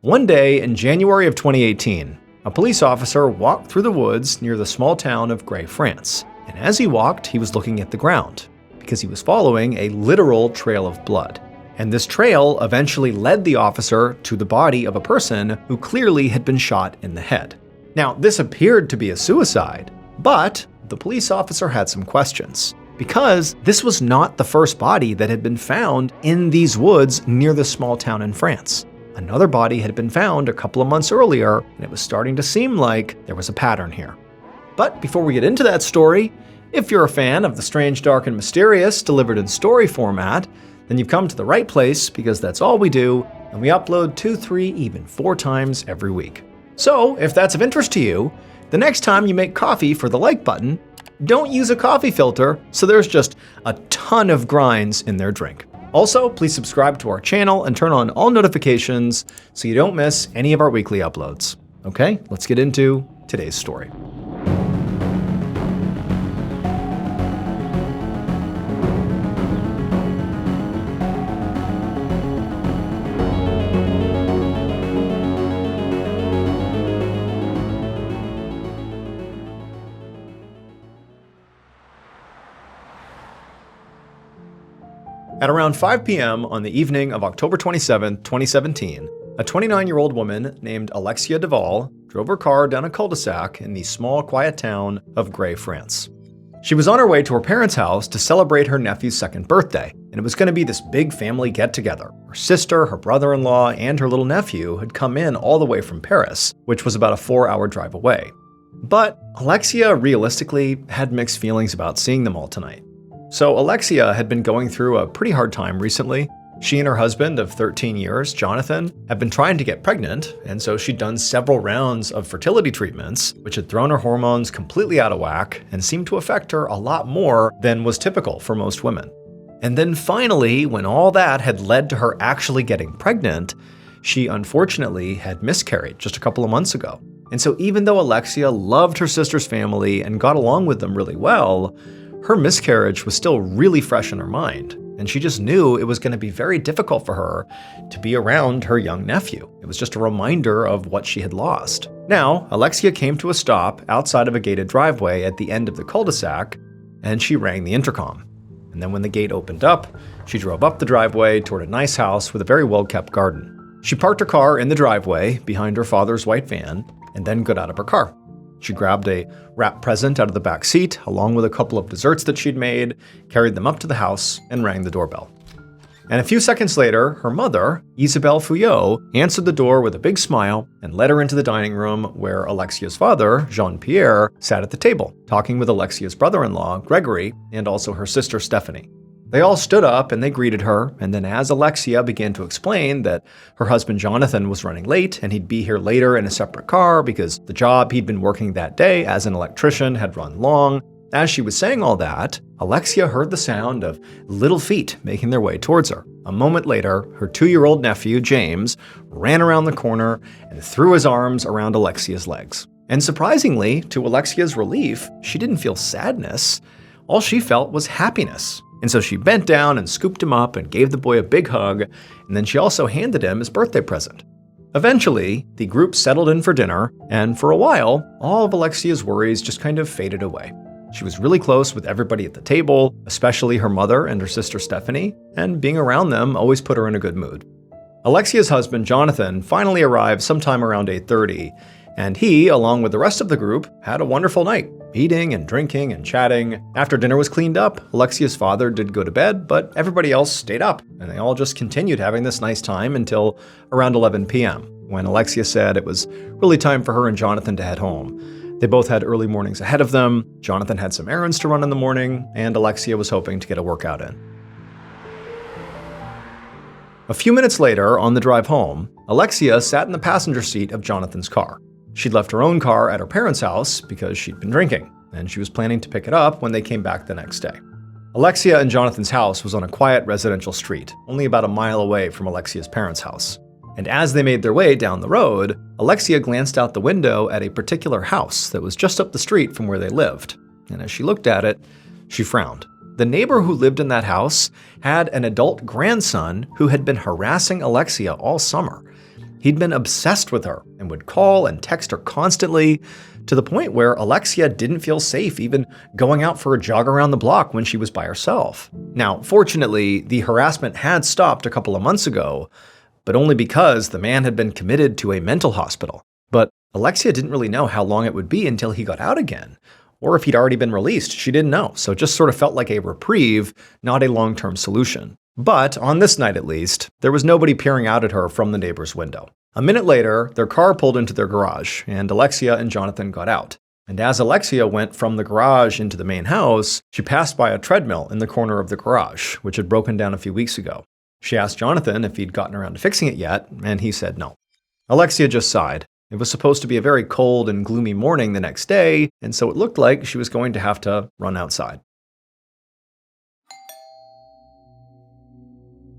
One day in January of 2018, a police officer walked through the woods near the small town of Gray, France. And as he walked, he was looking at the ground because he was following a literal trail of blood. And this trail eventually led the officer to the body of a person who clearly had been shot in the head. Now, this appeared to be a suicide, but the police officer had some questions because this was not the first body that had been found in these woods near the small town in France. Another body had been found a couple of months earlier, and it was starting to seem like there was a pattern here. But before we get into that story, if you're a fan of the strange, dark, and mysterious delivered in story format, then you've come to the right place because that's all we do, and we upload 2, 3, even 4 times every week. So if that's of interest to you, the next time you make coffee for the like button, don't use a coffee filter so there's just a ton of grinds in their drink. Also, please subscribe to our channel and turn on all notifications so you don't miss any of our weekly uploads. Okay, let's get into today's story. At around 5 p.m. on the evening of October 27, 2017, a 29-year-old woman named Alexia Duval drove her car down a cul-de-sac in the small, quiet town of Gray, France. She was on her way to her parents' house to celebrate her nephew's 2nd birthday, and it was going to be this big family get-together. Her sister, her brother-in-law, and her little nephew had come in all the way from Paris, which was about a 4-hour drive away. But Alexia realistically had mixed feelings about seeing them all tonight. So Alexia had been going through a pretty hard time recently. She and her husband of 13 years, Jonathan, had been trying to get pregnant, and so she'd done several rounds of fertility treatments, which had thrown her hormones completely out of whack and seemed to affect her a lot more than was typical for most women. And then finally, when all that had led to her actually getting pregnant, she unfortunately had miscarried just a couple of months ago. And so even though Alexia loved her sister's family and got along with them really well, her miscarriage was still really fresh in her mind, and she just knew it was going to be very difficult for her to be around her young nephew. It was just a reminder of what she had lost. Now, Alexia came to a stop outside of a gated driveway at the end of the cul-de-sac, and she rang the intercom. And then when the gate opened up, she drove up the driveway toward a nice house with a very well-kept garden. She parked her car in the driveway behind her father's white van, and then got out of her car. She grabbed a wrapped present out of the back seat, along with a couple of desserts that she'd made, carried them up to the house, and rang the doorbell. And a few seconds later, her mother, Isabelle Fouillot, answered the door with a big smile and led her into the dining room where Alexia's father, Jean-Pierre, sat at the table, talking with Alexia's brother-in-law, Gregory, and also her sister, Stephanie. They all stood up and they greeted her, and then as Alexia began to explain that her husband Jonathan was running late and he'd be here later in a separate car because the job he'd been working that day as an electrician had run long, as she was saying all that, Alexia heard the sound of little feet making their way towards her. A moment later, her 2-year-old nephew, James, ran around the corner and threw his arms around Alexia's legs. And surprisingly, to Alexia's relief, she didn't feel sadness. All she felt was happiness. And so she bent down and scooped him up and gave the boy a big hug, and then she also handed him his birthday present. Eventually, the group settled in for dinner, and for a while, all of Alexia's worries just kind of faded away. She was really close with everybody at the table, especially her mother and her sister Stephanie, and being around them always put her in a good mood. Alexia's husband, Jonathan, finally arrived sometime around 8:30, and he, along with the rest of the group, had a wonderful night, eating and drinking and chatting. After dinner was cleaned up, Alexia's father did go to bed, but everybody else stayed up, and they all just continued having this nice time until around 11 p.m., when Alexia said it was really time for her and Jonathan to head home. They both had early mornings ahead of them. Jonathan had some errands to run in the morning, and Alexia was hoping to get a workout in. A few minutes later, on the drive home, Alexia sat in the passenger seat of Jonathan's car. She'd left her own car at her parents' house because she'd been drinking, and she was planning to pick it up when they came back the next day. Alexia and Jonathan's house was on a quiet residential street, only about a mile away from Alexia's parents' house. And as they made their way down the road, Alexia glanced out the window at a particular house that was just up the street from where they lived. And as she looked at it, she frowned. The neighbor who lived in that house had an adult grandson who had been harassing Alexia all summer. He'd been obsessed with her and would call and text her constantly, to the point where Alexia didn't feel safe even going out for a jog around the block when she was by herself. Now, fortunately, the harassment had stopped a couple of months ago, but only because the man had been committed to a mental hospital. But Alexia didn't really know how long it would be until he got out again, or if he'd already been released. She didn't know, so it just sort of felt like a reprieve, not a long-term solution. But on this night at least, there was nobody peering out at her from the neighbor's window. A minute later, their car pulled into their garage, and Alexia and Jonathan got out. And as Alexia went from the garage into the main house, she passed by a treadmill in the corner of the garage, which had broken down a few weeks ago. She asked Jonathan if he'd gotten around to fixing it yet, and he said no. Alexia just sighed. It was supposed to be a very cold and gloomy morning the next day, and so it looked like she was going to have to run outside.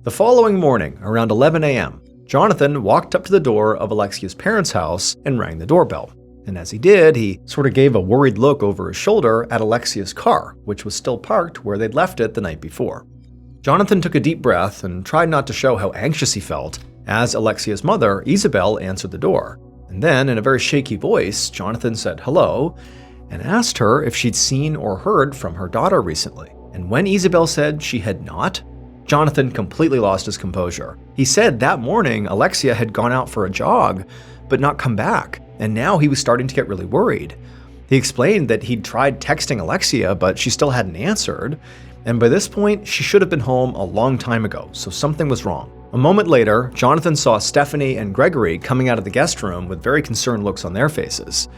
The following morning, around 11 a.m., Jonathan walked up to the door of Alexia's parents' house and rang the doorbell. And as he did, he sort of gave a worried look over his shoulder at Alexia's car, which was still parked where they'd left it the night before. Jonathan took a deep breath and tried not to show how anxious he felt as Alexia's mother, Isabel, answered the door. And then, in a very shaky voice, Jonathan said hello and asked her if she'd seen or heard from her daughter recently. And when Isabel said she had not, Jonathan completely lost his composure. He said that morning Alexia had gone out for a jog, but not come back, and now he was starting to get really worried. He explained that he'd tried texting Alexia, but she still hadn't answered, and by this point, she should have been home a long time ago, so something was wrong. A moment later, Jonathan saw Stephanie and Gregory coming out of the guest room with very concerned looks on their faces.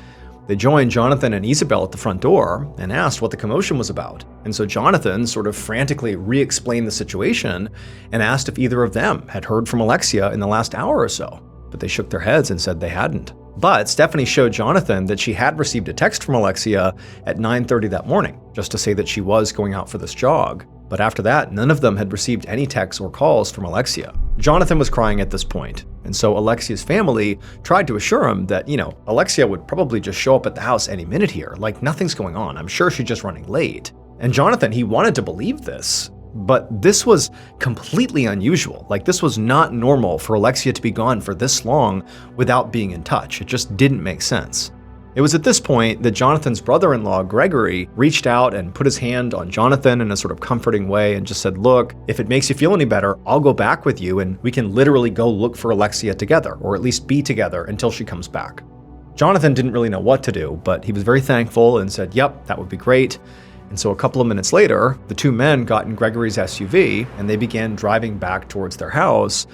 They joined Jonathan and Isabel at the front door and asked what the commotion was about. And so Jonathan sort of frantically re-explained the situation and asked if either of them had heard from Alexia in the last hour or so. But they shook their heads and said they hadn't. But Stephanie showed Jonathan that she had received a text from Alexia at 9:30 that morning, just to say that she was going out for this jog. But after that, none of them had received any texts or calls from Alexia. Jonathan was crying at this point, and so Alexia's family tried to assure him that, Alexia would probably just show up at the house any minute here, like nothing's going on. I'm sure she's just running late. And Jonathan, he wanted to believe this, but this was completely unusual. Like, this was not normal for Alexia to be gone for this long without being in touch. It just didn't make sense. It was at this point that Jonathan's brother-in-law, Gregory, reached out and put his hand on Jonathan in a sort of comforting way and just said, look, if it makes you feel any better, I'll go back with you and we can literally go look for Alexia together, or at least be together until she comes back. Jonathan didn't really know what to do, but he was very thankful and said, yep, that would be great. And so a couple of minutes later, the two men got in Gregory's SUV and they began driving back towards their house.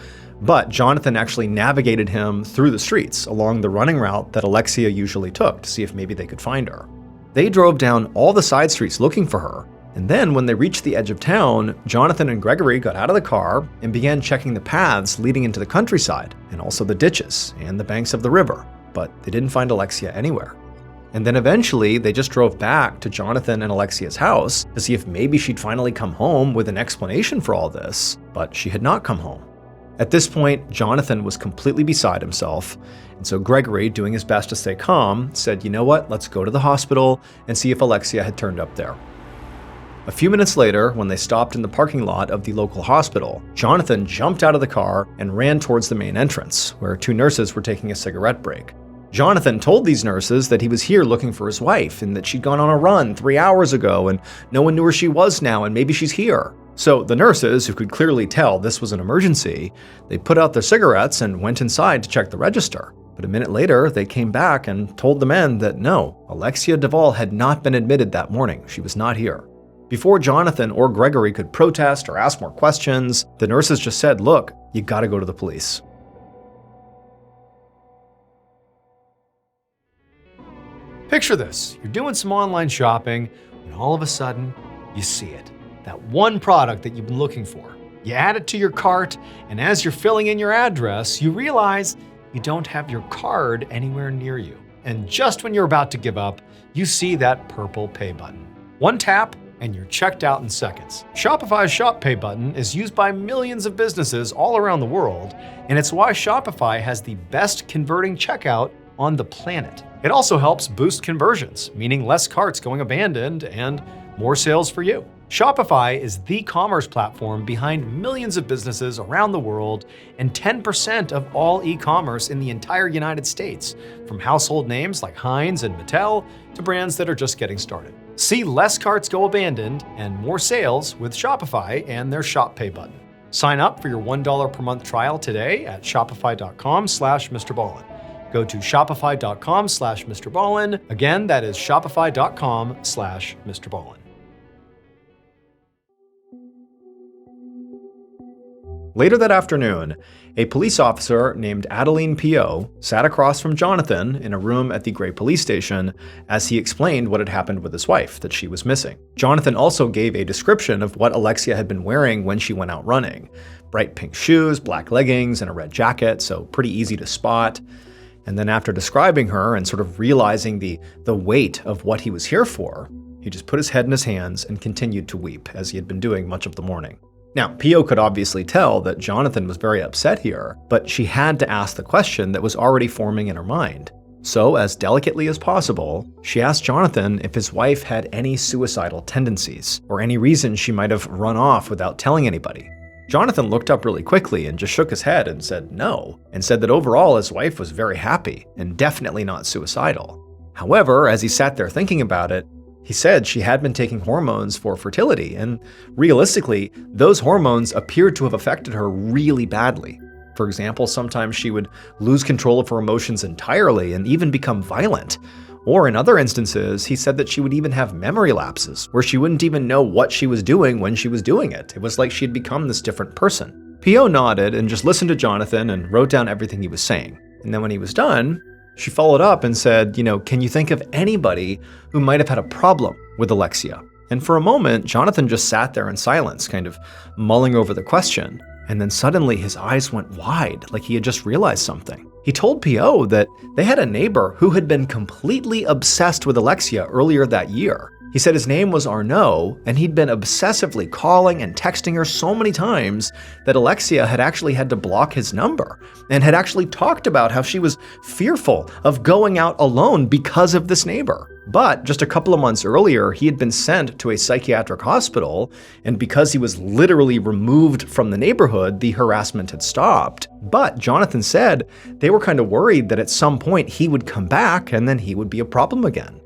But Jonathan actually navigated him through the streets along the running route that Alexia usually took to see if maybe they could find her. They drove down all the side streets looking for her, and then when they reached the edge of town, Jonathan and Gregory got out of the car and began checking the paths leading into the countryside, and also the ditches and the banks of the river, but they didn't find Alexia anywhere. And then eventually, they just drove back to Jonathan and Alexia's house to see if maybe she'd finally come home with an explanation for all this, but she had not come home. At this point, Jonathan was completely beside himself, and so Gregory, doing his best to stay calm, said, you know what, let's go to the hospital and see if Alexia had turned up there. A few minutes later, when they stopped in the parking lot of the local hospital, Jonathan jumped out of the car and ran towards the main entrance, where two nurses were taking a cigarette break. Jonathan told these nurses that he was here looking for his wife and that she'd gone on a run 3 hours ago and no one knew where she was now and maybe she's here. So the nurses, who could clearly tell this was an emergency, they put out their cigarettes and went inside to check the register. But a minute later, they came back and told the men that no, Alexia Duvall had not been admitted that morning. She was not here. Before Jonathan or Gregory could protest or ask more questions, the nurses just said, look, you gotta go to the police. Picture this, you're doing some online shopping, and all of a sudden, you see it. That one product that you've been looking for. You add it to your cart, and as you're filling in your address, you realize you don't have your card anywhere near you. And just when you're about to give up, you see that purple pay button. One tap, and you're checked out in seconds. Shopify's Shop Pay button is used by millions of businesses all around the world, and it's why Shopify has the best converting checkout on the planet. It also helps boost conversions, meaning less carts going abandoned and more sales for you. Shopify is the commerce platform behind millions of businesses around the world and 10% of all e-commerce in the entire United States, from household names like Heinz and Mattel to brands that are just getting started. See less carts go abandoned and more sales with Shopify and their Shop Pay button. Sign up for your $1 per month trial today at shopify.com/MrBallen. Go to shopify.com/MrBallen. Again, that is shopify.com/MrBallen. Later that afternoon, a police officer named Adeline P.O. sat across from Jonathan in a room at the Gray police station as he explained what had happened with his wife, that she was missing. Jonathan also gave a description of what Alexia had been wearing when she went out running. Bright pink shoes, black leggings, and a red jacket, so pretty easy to spot. And then after describing her and sort of realizing the weight of what he was here for, he just put his head in his hands and continued to weep, as he had been doing much of the morning. Now, P.O. could obviously tell that Jonathan was very upset here, but she had to ask the question that was already forming in her mind. So, as delicately as possible, she asked Jonathan if his wife had any suicidal tendencies, or any reason she might have run off without telling anybody. Jonathan looked up really quickly and just shook his head and said no, and said that overall his wife was very happy and definitely not suicidal. However, as he sat there thinking about it, he said she had been taking hormones for fertility, and realistically, those hormones appeared to have affected her really badly. For example, sometimes she would lose control of her emotions entirely and even become violent. Or in other instances, he said that she would even have memory lapses, where she wouldn't even know what she was doing when she was doing it. It was like she had become this different person. P.O. nodded and just listened to Jonathan and wrote down everything he was saying. And then when he was done, she followed up and said, can you think of anybody who might have had a problem with Alexia? And for a moment, Jonathan just sat there in silence, kind of mulling over the question. And then suddenly his eyes went wide, like he had just realized something. He told P.O. that they had a neighbor who had been completely obsessed with Alexia earlier that year. He said his name was Arnaud, and he'd been obsessively calling and texting her so many times that Alexia had actually had to block his number, and had actually talked about how she was fearful of going out alone because of this neighbor. But just a couple of months earlier, he had been sent to a psychiatric hospital, and because he was literally removed from the neighborhood, the harassment had stopped. But Jonathan said they were kind of worried that at some point he would come back and then he would be a problem again.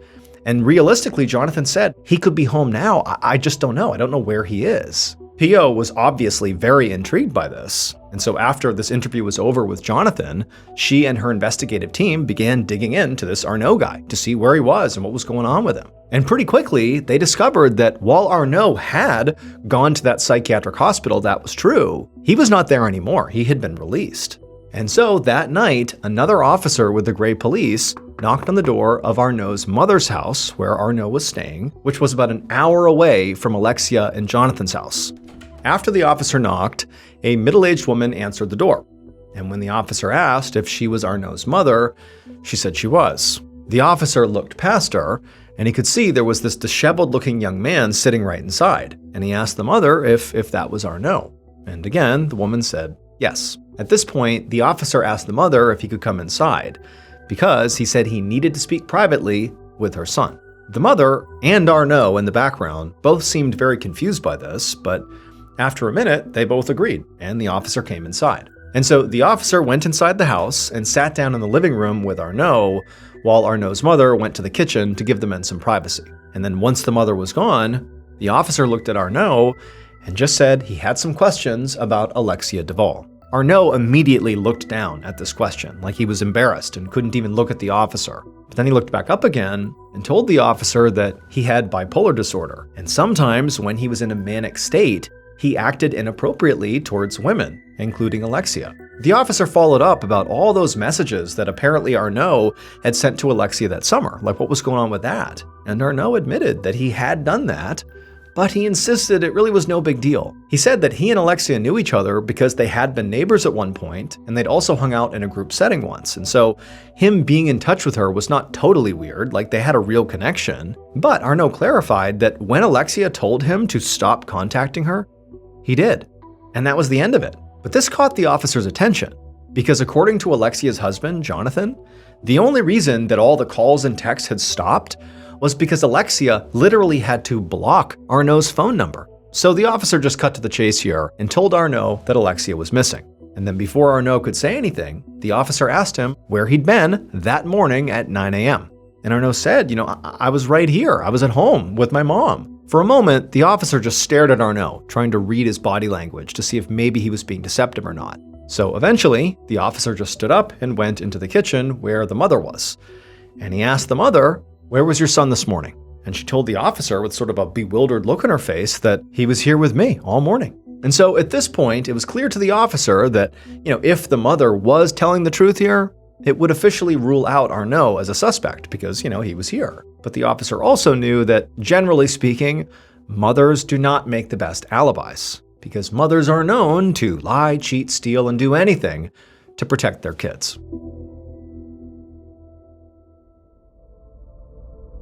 And realistically, Jonathan said he could be home now. I just don't know. I don't know where he is. P.O. was obviously very intrigued by this. And so after this interview was over with Jonathan, she and her investigative team began digging into this Arnaud guy to see where he was and what was going on with him. And pretty quickly, they discovered that while Arnaud had gone to that psychiatric hospital, that was true, he was not there anymore. He had been released. And so that night, another officer with the Gray Police knocked on the door of Arnaud's mother's house, where Arnaud was staying, which was about an hour away from Alexia and Jonathan's house. After the officer knocked, a middle-aged woman answered the door. And when the officer asked if she was Arnaud's mother, she said she was. The officer looked past her, and he could see there was this disheveled-looking young man sitting right inside. And he asked the mother if that was Arnaud. And again, the woman said yes. At this point, the officer asked the mother if he could come inside, because he said he needed to speak privately with her son. The mother and Arnaud in the background both seemed very confused by this, but after a minute, they both agreed, and the officer came inside. And so the officer went inside the house and sat down in the living room with Arnaud, while Arnaud's mother went to the kitchen to give the men some privacy. And then once the mother was gone, the officer looked at Arnaud and just said he had some questions about Alexia Duvall. Arnaud immediately looked down at this question, like he was embarrassed and couldn't even look at the officer. But then he looked back up again and told the officer that he had bipolar disorder, and sometimes when he was in a manic state, he acted inappropriately towards women, including Alexia. The officer followed up about all those messages that apparently Arnaud had sent to Alexia that summer, like what was going on with that. And Arnaud admitted that he had done that, but he insisted it really was no big deal. He said that he and Alexia knew each other because they had been neighbors at one point, and they'd also hung out in a group setting once, and so him being in touch with her was not totally weird, like they had a real connection. But Arnaud clarified that when Alexia told him to stop contacting her, he did. And that was the end of it. But this caught the officer's attention, because according to Alexia's husband, Jonathan, The only reason that all the calls and texts had stopped was because Alexia literally had to block Arnaud's phone number. So the officer just cut to the chase here and told Arnaud that Alexia was missing. And then before Arnaud could say anything, the officer asked him where he'd been that morning at 9 a.m. And Arnaud said, I was right here. I was at home with my mom. For a moment, the officer just stared at Arnaud, trying to read his body language to see if maybe he was being deceptive or not. So eventually, the officer just stood up and went into the kitchen where the mother was. And he asked the mother, "Where was your son this morning?" And she told the officer with sort of a bewildered look on her face that he was here with me all morning. And so at this point, it was clear to the officer that, if the mother was telling the truth here, it would officially rule out Arnaud as a suspect because, he was here. But the officer also knew that, generally speaking, mothers do not make the best alibis because mothers are known to lie, cheat, steal, and do anything to protect their kids.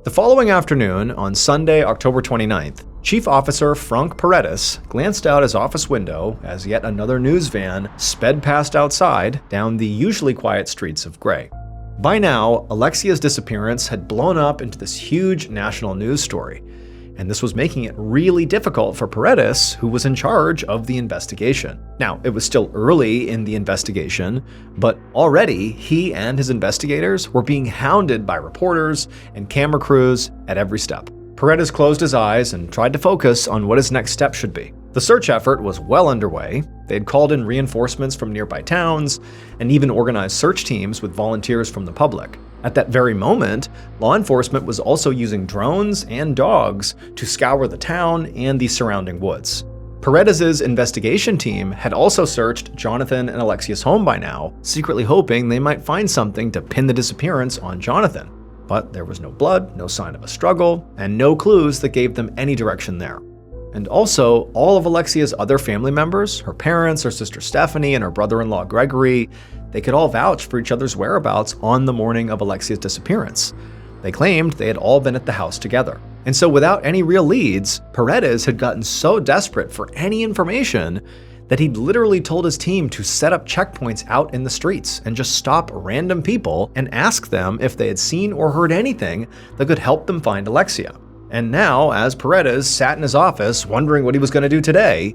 The following afternoon, on Sunday, October 29th, Chief Officer Frank Paredes glanced out his office window as yet another news van sped past outside down the usually quiet streets of Gray. By now, Alexia's disappearance had blown up into this huge national news story, and this was making it really difficult for Paredes, who was in charge of the investigation. Now, it was still early in the investigation, but already he and his investigators were being hounded by reporters and camera crews at every step. Paredes closed his eyes and tried to focus on what his next step should be. The search effort was well underway. They'd called in reinforcements from nearby towns and even organized search teams with volunteers from the public. At that very moment, law enforcement was also using drones and dogs to scour the town and the surrounding woods. Paredes' investigation team had also searched Jonathan and Alexia's home by now, secretly hoping they might find something to pin the disappearance on Jonathan. But there was no blood, no sign of a struggle, and no clues that gave them any direction there. And also, all of Alexia's other family members, her parents, her sister Stephanie, and her brother-in-law Gregory, they could all vouch for each other's whereabouts on the morning of Alexia's disappearance. They claimed they had all been at the house together. And so without any real leads, Paredes had gotten so desperate for any information that he'd literally told his team to set up checkpoints out in the streets and just stop random people and ask them if they had seen or heard anything that could help them find Alexia. And now, as Paredes sat in his office wondering what he was going to do today,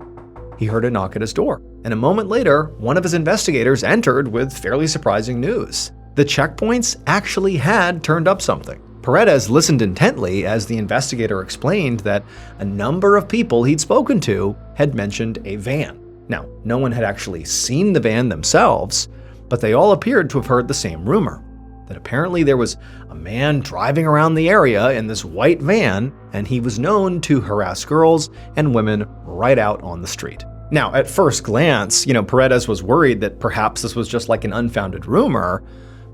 he heard a knock at his door. And a moment later, one of his investigators entered with fairly surprising news. The checkpoints actually had turned up something. Paredes listened intently as the investigator explained that a number of people he'd spoken to had mentioned a van. Now, no one had actually seen the van themselves, but they all appeared to have heard the same rumor, that apparently there was a man driving around the area in this white van, and he was known to harass girls and women right out on the street. Now, at first glance, Paredes was worried that perhaps this was just like an unfounded rumor,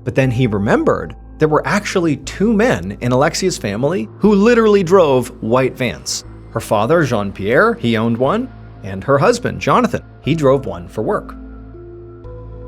but then he remembered there were actually two men in Alexia's family who literally drove white vans. Her father, Jean-Pierre, he owned one, and her husband, Jonathan, he drove one for work.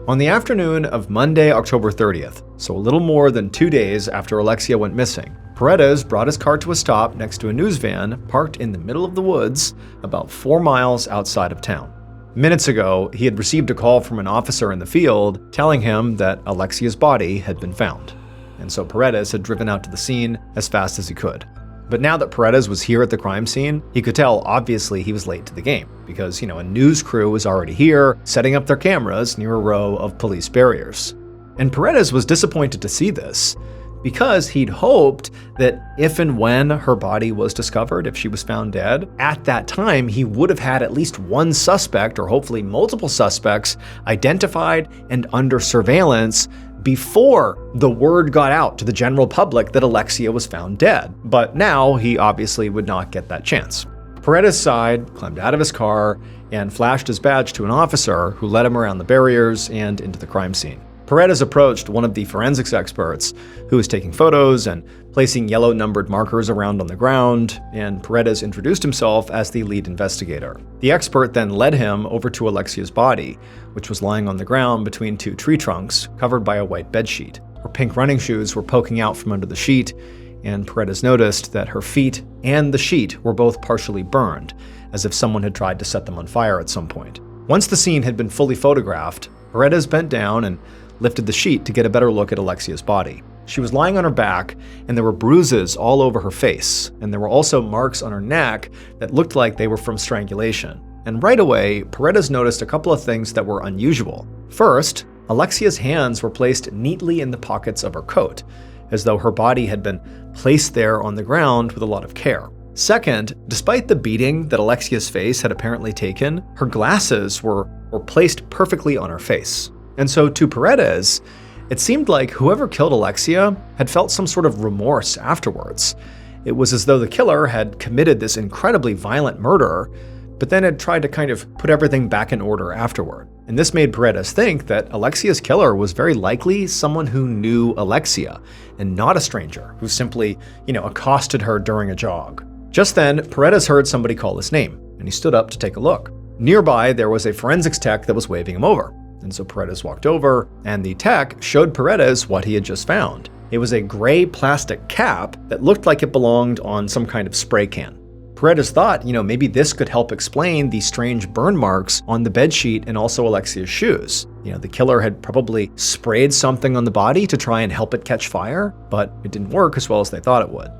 On the afternoon of Monday, October 30th, so a little more than 2 days after Alexia went missing, Paredes brought his car to a stop next to a news van parked in the middle of the woods about 4 miles outside of town. Minutes ago, he had received a call from an officer in the field telling him that Alexia's body had been found. And so Paredes had driven out to the scene as fast as he could. But now that Paredes was here at the crime scene, he could tell obviously he was late to the game because, a news crew was already here, setting up their cameras near a row of police barriers. And Paredes was disappointed to see this because he'd hoped that if and when her body was discovered, if she was found dead, at that time he would have had at least one suspect or hopefully multiple suspects identified and under surveillance before the word got out to the general public that Alexia was found dead. But now he obviously would not get that chance. Paredes sighed, climbed out of his car, and flashed his badge to an officer who led him around the barriers and into the crime scene. Paredes approached one of the forensics experts who was taking photos and placing yellow numbered markers around on the ground, and Paredes introduced himself as the lead investigator. The expert then led him over to Alexia's body, which was lying on the ground between two tree trunks covered by a white bedsheet. Her pink running shoes were poking out from under the sheet, and Paredes noticed that her feet and the sheet were both partially burned, as if someone had tried to set them on fire at some point. Once the scene had been fully photographed, Paredes bent down and lifted the sheet to get a better look at Alexia's body. She was lying on her back, and there were bruises all over her face, and there were also marks on her neck that looked like they were from strangulation. And right away, Paredes noticed a couple of things that were unusual. First, Alexia's hands were placed neatly in the pockets of her coat, as though her body had been placed there on the ground with a lot of care. Second, despite the beating that Alexia's face had apparently taken, her glasses were placed perfectly on her face. And so to Paredes, it seemed like whoever killed Alexia had felt some sort of remorse afterwards. It was as though the killer had committed this incredibly violent murder, but then had tried to kind of put everything back in order afterward. And this made Paredes think that Alexia's killer was very likely someone who knew Alexia, and not a stranger who simply, accosted her during a jog. Just then, Paredes heard somebody call his name, and he stood up to take a look. Nearby, there was a forensics tech that was waving him over. And so Paredes walked over, and the tech showed Paredes what he had just found. It was a gray plastic cap that looked like it belonged on some kind of spray can. Paredes thought, maybe this could help explain the strange burn marks on the bedsheet and also Alexia's shoes. The killer had probably sprayed something on the body to try and help it catch fire, but it didn't work as well as they thought it would.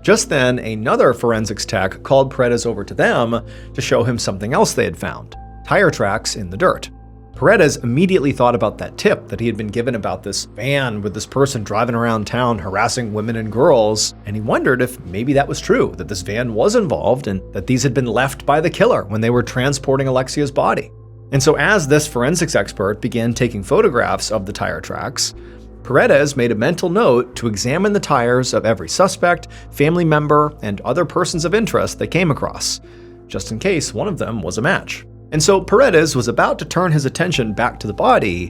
Just then, another forensics tech called Paredes over to them to show him something else they had found: tire tracks in the dirt. Paredes immediately thought about that tip that he had been given about this van with this person driving around town harassing women and girls, and he wondered if maybe that was true, that this van was involved and that these had been left by the killer when they were transporting Alexia's body. And so as this forensics expert began taking photographs of the tire tracks, Paredes made a mental note to examine the tires of every suspect, family member, and other persons of interest they came across, just in case one of them was a match. And so Paredes was about to turn his attention back to the body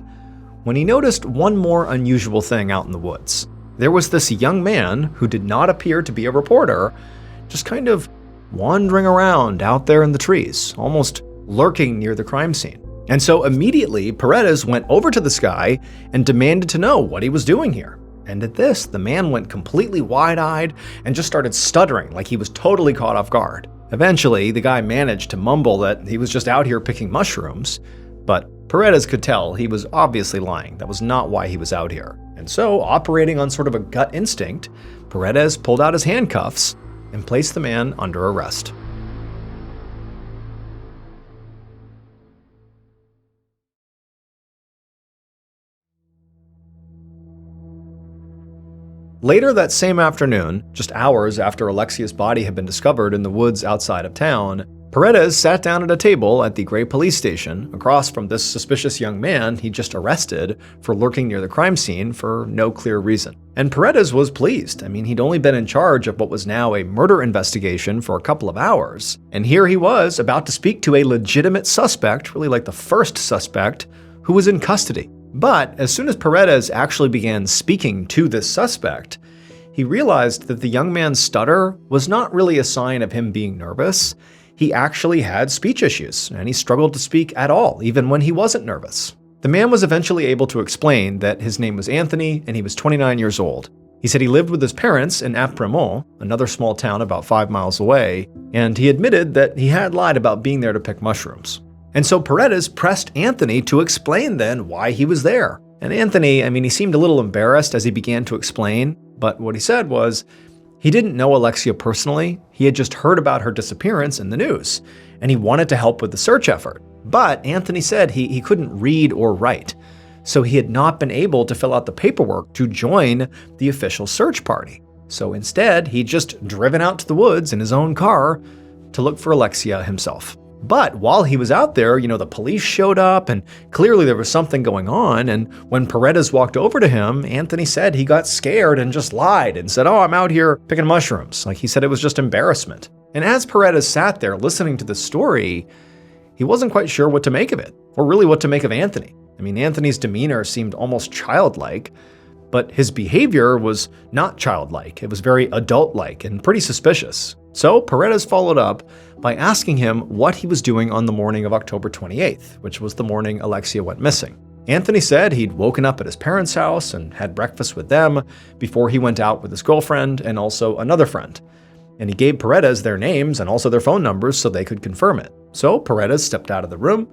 when he noticed one more unusual thing out in the woods. There was this young man who did not appear to be a reporter, just kind of wandering around out there in the trees, almost lurking near the crime scene. And so immediately Paredes went over to this guy and demanded to know what he was doing here. And at this, the man went completely wide-eyed and just started stuttering like he was totally caught off guard. Eventually, the guy managed to mumble that he was just out here picking mushrooms, but Paredes could tell he was obviously lying. That was not why he was out here. And so, operating on sort of a gut instinct, Paredes pulled out his handcuffs and placed the man under arrest. Later that same afternoon, just hours after Alexia's body had been discovered in the woods outside of town, Paredes sat down at a table at the Gray police station across from this suspicious young man he just arrested for lurking near the crime scene for no clear reason. And Paredes was pleased. He'd only been in charge of what was now a murder investigation for a couple of hours, and here he was about to speak to a legitimate suspect, really like the first suspect, who was in custody. But as soon as Paredes actually began speaking to this suspect, he realized that the young man's stutter was not really a sign of him being nervous. He actually had speech issues, and he struggled to speak at all, even when he wasn't nervous. The man was eventually able to explain that his name was Anthony and he was 29 years old. He said he lived with his parents in Apremont, another small town about 5 miles away, and he admitted that he had lied about being there to pick mushrooms. And so Paredes pressed Anthony to explain then why he was there. And Anthony, he seemed a little embarrassed as he began to explain, but what he said was he didn't know Alexia personally. He had just heard about her disappearance in the news, and he wanted to help with the search effort. But Anthony said he couldn't read or write, so he had not been able to fill out the paperwork to join the official search party. So instead, he'd just driven out to the woods in his own car to look for Alexia himself. But while he was out there, the police showed up, and clearly there was something going on, and when Paredes walked over to him, Anthony said he got scared and just lied and said, "Oh, I'm out here picking mushrooms." Like he said it was just embarrassment. And as Paredes sat there listening to the story, he wasn't quite sure what to make of it, or really what to make of Anthony. Anthony's demeanor seemed almost childlike, but his behavior was not childlike. It was very adult-like and pretty suspicious. So Paredes followed up by asking him what he was doing on the morning of October 28th, which was the morning Alexia went missing. Anthony said he'd woken up at his parents' house and had breakfast with them before he went out with his girlfriend and also another friend. And he gave Paredes their names and also their phone numbers so they could confirm it. So Paredes stepped out of the room,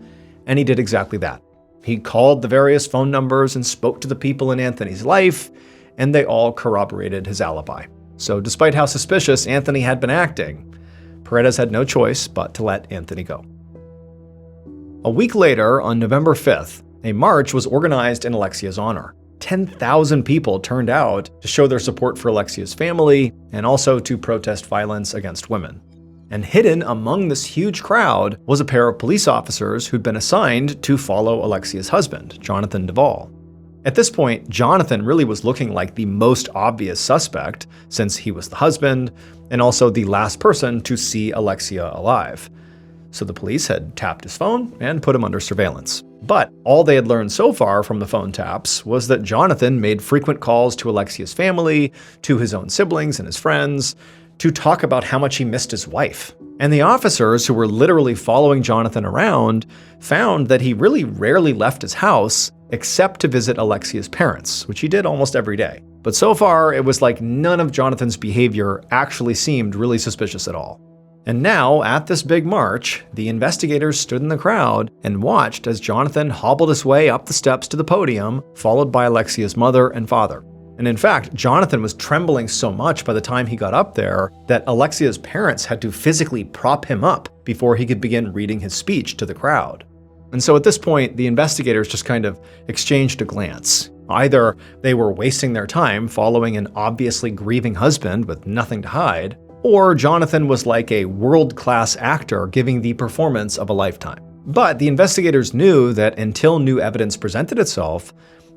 and he did exactly that. He called the various phone numbers and spoke to the people in Anthony's life, and they all corroborated his alibi. So despite how suspicious Anthony had been acting, Paredes had no choice but to let Anthony go. A week later, on November 5th, a march was organized in Alexia's honor. 10,000 people turned out to show their support for Alexia's family and also to protest violence against women. And hidden among this huge crowd was a pair of police officers who'd been assigned to follow Alexia's husband, Jonathan Duvall. At this point, Jonathan really was looking like the most obvious suspect, since he was the husband and also the last person to see Alexia alive. So the police had tapped his phone and put him under surveillance. But all they had learned so far from the phone taps was that Jonathan made frequent calls to Alexia's family, to his own siblings and his friends, to talk about how much he missed his wife. And the officers who were literally following Jonathan around found that he really rarely left his house except to visit Alexia's parents, which he did almost every day. But so far, it was like none of Jonathan's behavior actually seemed really suspicious at all. And now, at this big march, the investigators stood in the crowd and watched as Jonathan hobbled his way up the steps to the podium, followed by Alexia's mother and father. And in fact, Jonathan was trembling so much by the time he got up there that Alexia's parents had to physically prop him up before he could begin reading his speech to the crowd. And so at this point, the investigators just kind of exchanged a glance. Either they were wasting their time following an obviously grieving husband with nothing to hide, or Jonathan was like a world-class actor giving the performance of a lifetime. But the investigators knew that until new evidence presented itself,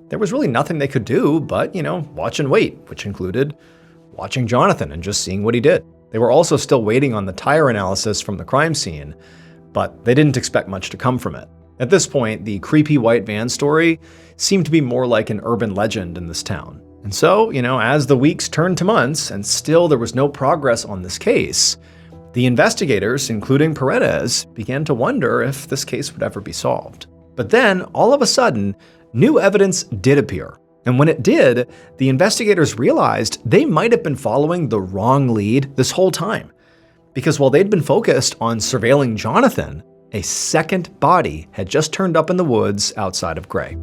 there was really nothing they could do but, watch and wait, which included watching Jonathan and just seeing what he did. They were also still waiting on the tire analysis from the crime scene, but they didn't expect much to come from it. At this point, the creepy white van story seemed to be more like an urban legend in this town. And so, as the weeks turned to months and still there was no progress on this case, the investigators, including Paredes, began to wonder if this case would ever be solved. But then, all of a sudden, new evidence did appear. And when it did, the investigators realized they might have been following the wrong lead this whole time. Because while they'd been focused on surveilling Jonathan, a second body had just turned up in the woods outside of Gray.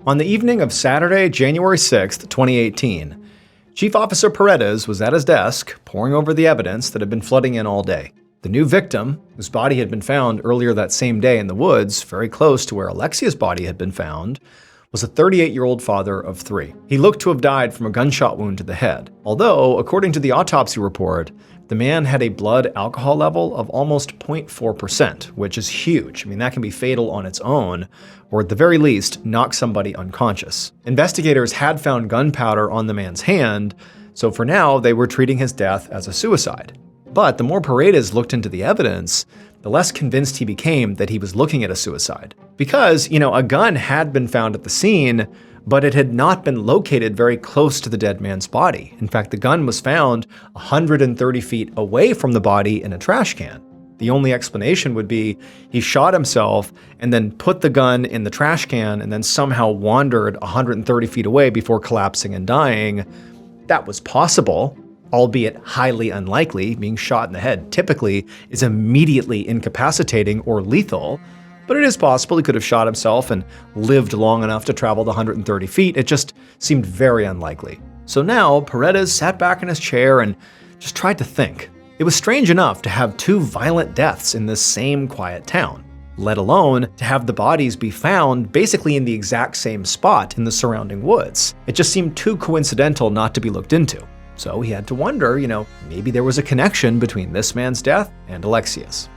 On the evening of Saturday, January 6, 2018, Chief Officer Paredes was at his desk, poring over the evidence that had been flooding in all day. The new victim, whose body had been found earlier that same day in the woods, very close to where Alexia's body had been found, was a 38-year-old father of 3. He looked to have died from a gunshot wound to the head, although, according to the autopsy report, the man had a blood alcohol level of almost 0.4%, which is huge. That can be fatal on its own, or at the very least, knock somebody unconscious. Investigators had found gunpowder on the man's hand, so for now, they were treating his death as a suicide. But the more Paredes looked into the evidence, the less convinced he became that he was looking at a suicide. Because, a gun had been found at the scene, but it had not been located very close to the dead man's body. In fact, the gun was found 130 feet away from the body in a trash can. The only explanation would be he shot himself and then put the gun in the trash can and then somehow wandered 130 feet away before collapsing and dying. That was possible, albeit highly unlikely. Being shot in the head typically is immediately incapacitating or lethal, but it is possible he could have shot himself and lived long enough to travel the 130 feet. It just seemed very unlikely. So now Paredes sat back in his chair and just tried to think. It was strange enough to have 2 violent deaths in this same quiet town, let alone to have the bodies be found basically in the exact same spot in the surrounding woods. It just seemed too coincidental not to be looked into. So he had to wonder, maybe there was a connection between this man's death and Alexia's.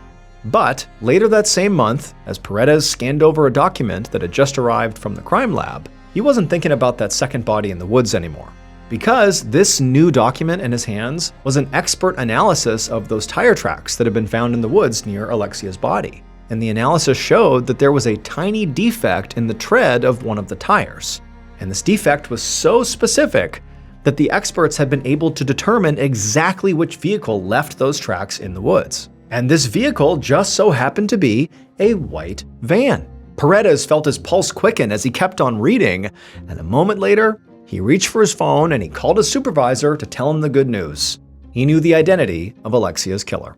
But later that same month, as Paredes scanned over a document that had just arrived from the crime lab, he wasn't thinking about that second body in the woods anymore. Because this new document in his hands was an expert analysis of those tire tracks that had been found in the woods near Alexia's body. And the analysis showed that there was a tiny defect in the tread of one of the tires. And this defect was so specific that the experts had been able to determine exactly which vehicle left those tracks in the woods. And this vehicle just so happened to be a white van. Paredes felt his pulse quicken as he kept on reading, and a moment later, he reached for his phone and he called his supervisor to tell him the good news. He knew the identity of Alexia's killer.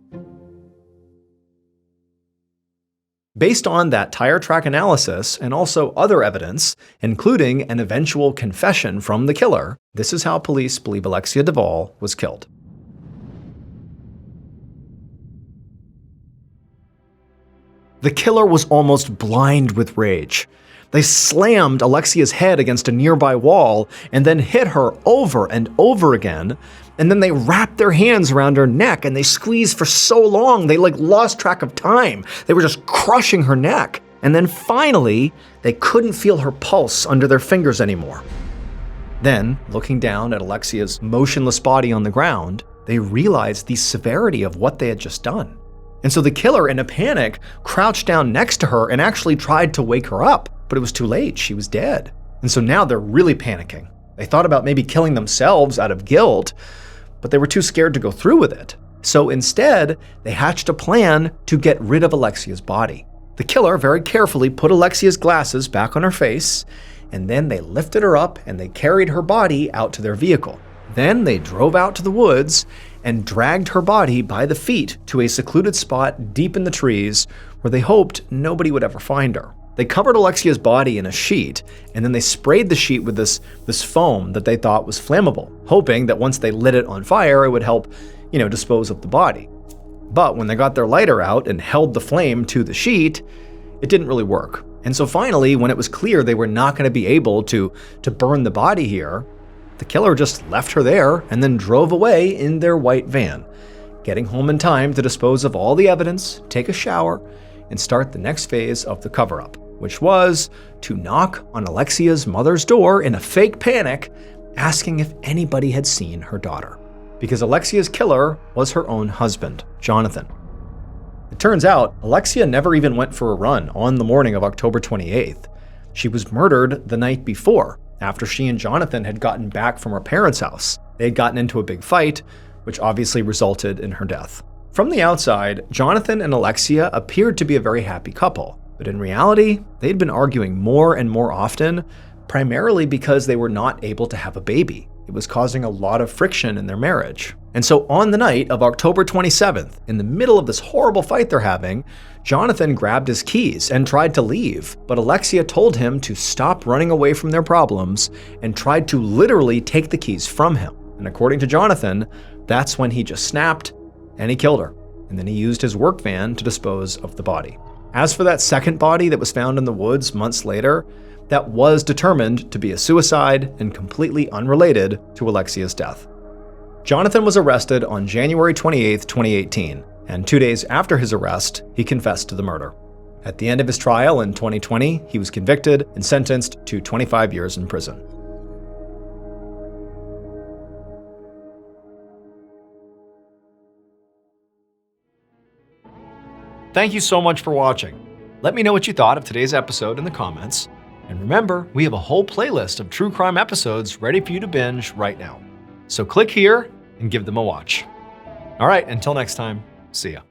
Based on that tire track analysis and also other evidence, including an eventual confession from the killer, this is how police believe Alexia Duvall was killed. The killer was almost blind with rage. They slammed Alexia's head against a nearby wall and then hit her over and over again. And then they wrapped their hands around her neck and they squeezed for so long they lost track of time. They were just crushing her neck. And then finally, they couldn't feel her pulse under their fingers anymore. Then, looking down at Alexia's motionless body on the ground, they realized the severity of what they had just done. And so the killer, in a panic, crouched down next to her and actually tried to wake her up. But it was too late, she was dead. And so now they're really panicking. They thought about maybe killing themselves out of guilt, but they were too scared to go through with it. So instead, they hatched a plan to get rid of Alexia's body. The killer very carefully put Alexia's glasses back on her face, and then they lifted her up and they carried her body out to their vehicle. Then they drove out to the woods and dragged her body by the feet to a secluded spot deep in the trees where they hoped nobody would ever find her. They covered Alexia's body in a sheet, and then they sprayed the sheet with this foam that they thought was flammable, hoping that once they lit it on fire, it would help, dispose of the body. But when they got their lighter out and held the flame to the sheet, it didn't really work. And so finally, when it was clear they were not going to be able to burn the body here, the killer just left her there and then drove away in their white van, getting home in time to dispose of all the evidence, take a shower, and start the next phase of the cover-up, which was to knock on Alexia's mother's door in a fake panic, asking if anybody had seen her daughter. Because Alexia's killer was her own husband, Jonathan. It turns out, Alexia never even went for a run on the morning of October 28th. She was murdered the night before, after she and Jonathan had gotten back from her parents' house. They had gotten into a big fight, which obviously resulted in her death. From the outside, Jonathan and Alexia appeared to be a very happy couple, but in reality, they'd been arguing more and more often, primarily because they were not able to have a baby. It was causing a lot of friction in their marriage. And so on the night of October 27th, in the middle of this horrible fight they're having, Jonathan grabbed his keys and tried to leave, but Alexia told him to stop running away from their problems and tried to literally take the keys from him. And according to Jonathan, that's when he just snapped and he killed her. And then he used his work van to dispose of the body. As for that second body that was found in the woods months later, that was determined to be a suicide and completely unrelated to Alexia's death. Jonathan was arrested on January 28, 2018, and 2 days after his arrest, he confessed to the murder. At the end of his trial in 2020, he was convicted and sentenced to 25 years in prison. Thank you so much for watching. Let me know what you thought of today's episode in the comments. And remember, we have a whole playlist of true crime episodes ready for you to binge right now. So click here and give them a watch. All right, until next time, see ya.